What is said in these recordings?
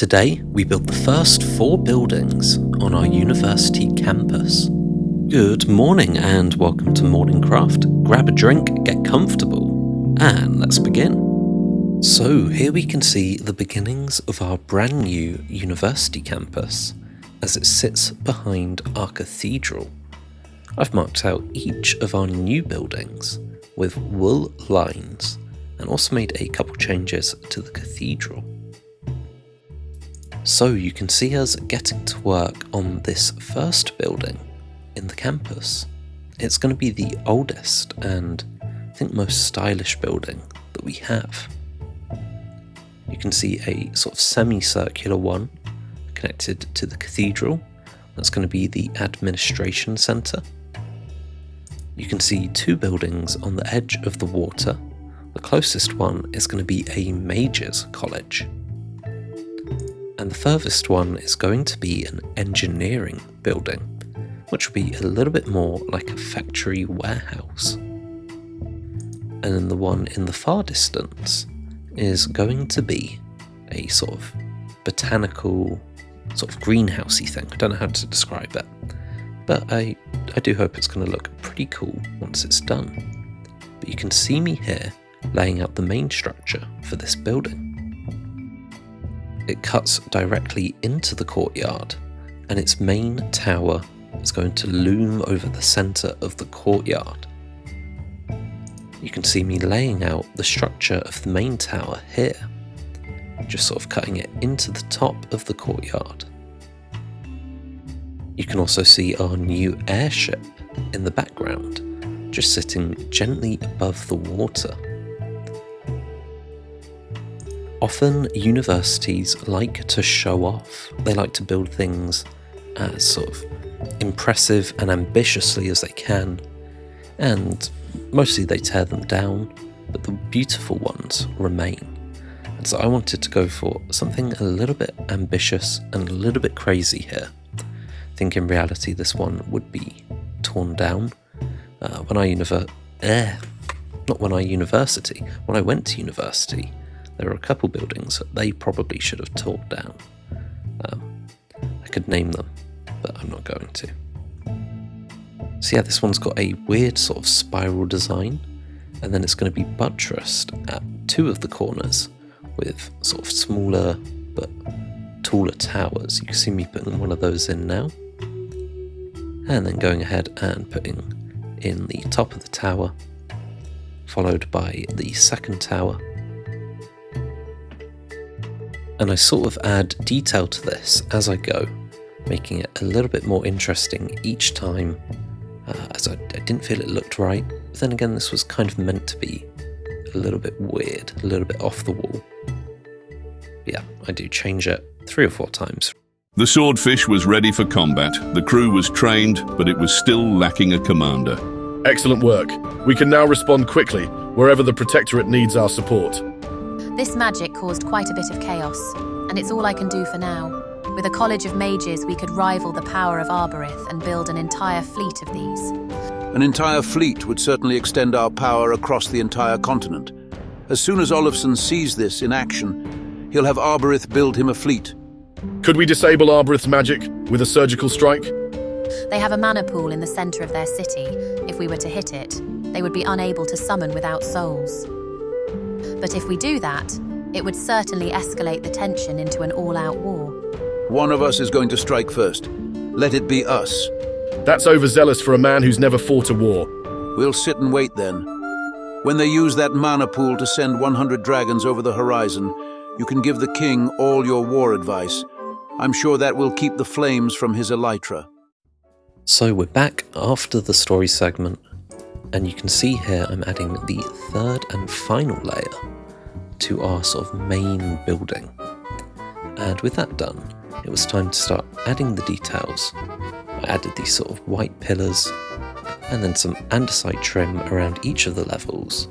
Today, we built the first 4 buildings on our university campus. Good morning and welcome to MorningCraft. Grab a drink, get comfortable, and let's begin. So here we can see the beginnings of our brand new university campus as it sits behind our cathedral. I've marked out each of our new buildings with wool lines and also made a couple changes to the cathedral. So you can see us getting to work on this first building in the campus. It's going to be the oldest and I think most stylish building that we have. You can see a sort of semicircular one connected to the cathedral. That's going to be the administration centre. You can see 2 buildings on the edge of the water. The closest one is going to be a Major's College. And the furthest one is going to be an engineering building, which will be a little bit more like a factory warehouse. And then the one in the far distance is going to be a sort of botanical, sort of greenhousey thing. I don't know how to describe it, but I do hope it's going to look pretty cool once it's done. But you can see me here laying out the main structure for this building. It cuts directly into the courtyard, and its main tower is going to loom over the centre of the courtyard. You can see me laying out the structure of the main tower here, just sort of cutting it into the top of the courtyard. You can also see our new airship in the background, just sitting gently above the water. Often universities like to show off. They like to build things as sort of impressive and ambitiously as they can, and mostly they tear them down, but the beautiful ones remain. And so I wanted to go for something a little bit ambitious and a little bit crazy here. I think in reality this one would be torn down. When I went to university, there were a couple buildings that they probably should have torn down. I could name them, but I'm not going to. So yeah, this one's got a weird sort of spiral design, and then it's going to be buttressed at 2 of the corners with sort of smaller but taller towers. You can see me putting one of those in now, and then going ahead and putting in the top of the tower, followed by the second tower. And I sort of add detail to this as I go, making it a little bit more interesting each time, as I didn't feel it looked right. But then again, this was kind of meant to be a little bit weird, a little bit off the wall. But yeah, I do change it 3 or 4 times. The swordfish was ready for combat. The crew was trained, but it was still lacking a commander. Excellent work. We can now respond quickly wherever the Protectorate needs our support. This magic caused quite a bit of chaos, and it's all I can do for now. With a college of mages, we could rival the power of Arborith and build an entire fleet of these. An entire fleet would certainly extend our power across the entire continent. As soon as Olafsson sees this in action, he'll have Arborith build him a fleet. Could we disable Arborith's magic with a surgical strike? They have a mana pool in the centre of their city. If we were to hit it, they would be unable to summon without souls. But if we do that, it would certainly escalate the tension into an all-out war. One of us is going to strike first. Let it be us. That's overzealous for a man who's never fought a war. We'll sit and wait then. When they use that mana pool to send 100 dragons over the horizon, you can give the king all your war advice. I'm sure that will keep the flames from his elytra. So we're back after the story segment, and you can see here I'm adding the 3rd and final layer to our sort of main building. And with that done, it was time to start adding the details. I added these sort of white pillars, and then some andesite trim around each of the levels.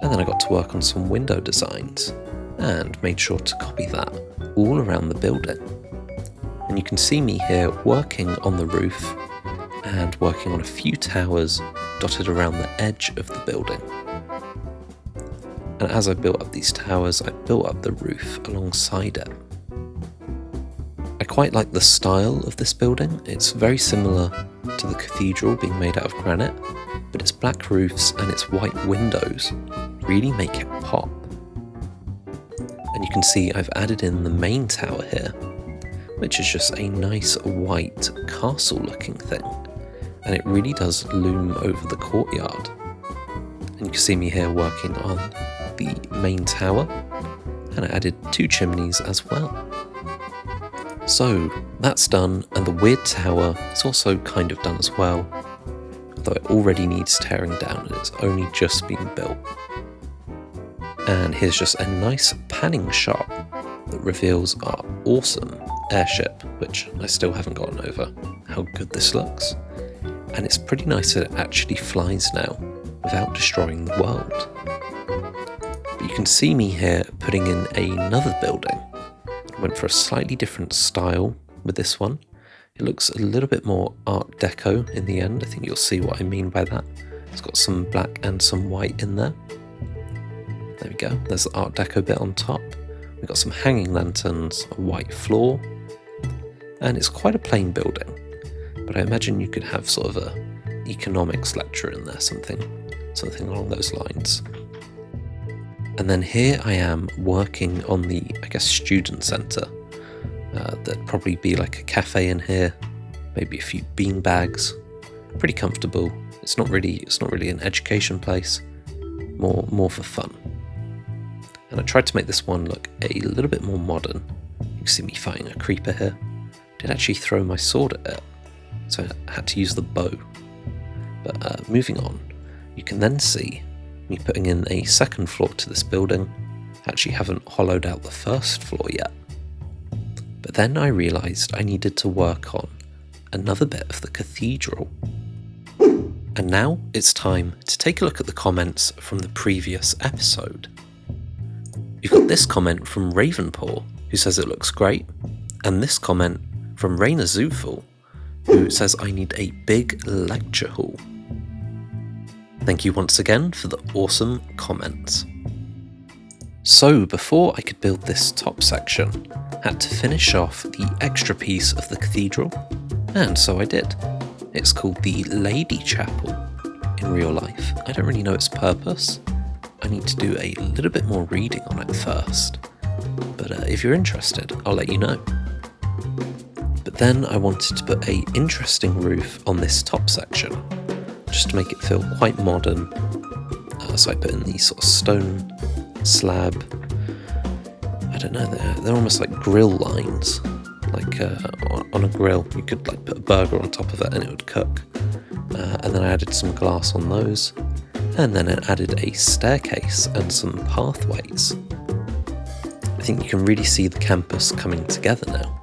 And then I got to work on some window designs, and made sure to copy that all around the building. And you can see me here working on the roof, and working on a few towers dotted around the edge of the building. And as I built up these towers, I built up the roof alongside it. quite like the style of this building. It's very similar to the cathedral being made out of granite, but its black roofs and its white windows really make it pop. And you can see I've added in the main tower here, which is just a nice white castle looking thing, and it really does loom over the courtyard. And you can see me here working on the main tower, and I added 2 chimneys as well. So that's done, and the weird tower is also kind of done as well, although it already needs tearing down and it's only just been built. And here's just a nice panning shot that reveals our awesome airship, which I still haven't gotten over how good this looks. And it's pretty nice that it actually flies now without destroying the world. But you can see me here putting in another building. I went for a slightly different style with this one. It looks a little bit more Art Deco in the end. I think you'll see what I mean by that. It's got some black and some white in there. There we go, there's the Art Deco bit on top. We've got some hanging lanterns, a white floor, and it's quite a plain building. But I imagine you could have sort of a economics lecture in there, something along those lines. And then here I am working on the, I guess, student centre. There'd probably be like a cafe in here, maybe a few bean bags. Pretty comfortable. It's not really an education place, more for fun. And I tried to make this one look a little bit more modern. You can see me fighting a creeper here. I did actually throw my sword at it, so I had to use the bow. But moving on, you can then see me putting in a second floor to this building. I actually haven't hollowed out the first floor yet. But then I realised I needed to work on another bit of the cathedral. And now it's time to take a look at the comments from the previous episode. You've got this comment from Ravenpaw, who says it looks great, and this comment from Raina Zufel, who says I need a big lecture hall. Thank you once again for the awesome comments. So before I could build this top section, I had to finish off the extra piece of the cathedral, and so I did. It's called the Lady Chapel in real life. I don't really know its purpose. I need to do a little bit more reading on it first, but if you're interested, I'll let you know. But then I wanted to put an interesting roof on this top section, just to make it feel quite modern. So I put in these sort of stone slab, I don't know, they're almost like grill lines, like on a grill. You could like put a burger on top of it and it would cook. And then I added some glass on those. And then it added a staircase and some pathways. I think you can really see the campus coming together now.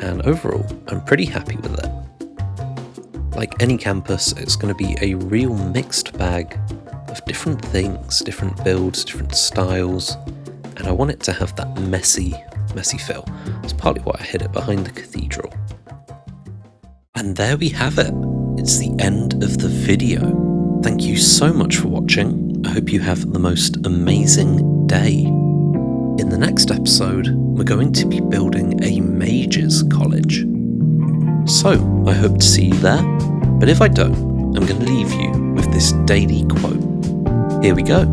And overall, I'm pretty happy with it. Like any campus, it's going to be a real mixed bag of different things, different builds, different styles. And I want it to have that messy feel. It's partly why I hid it behind the cathedral. And there we have it. It's the end of the video. Thank you so much for watching. I hope you have the most amazing day. In the next episode, we're going to be building a mages college. So, I hope to see you there, but if I don't, I'm going to leave you with this daily quote. Here we go.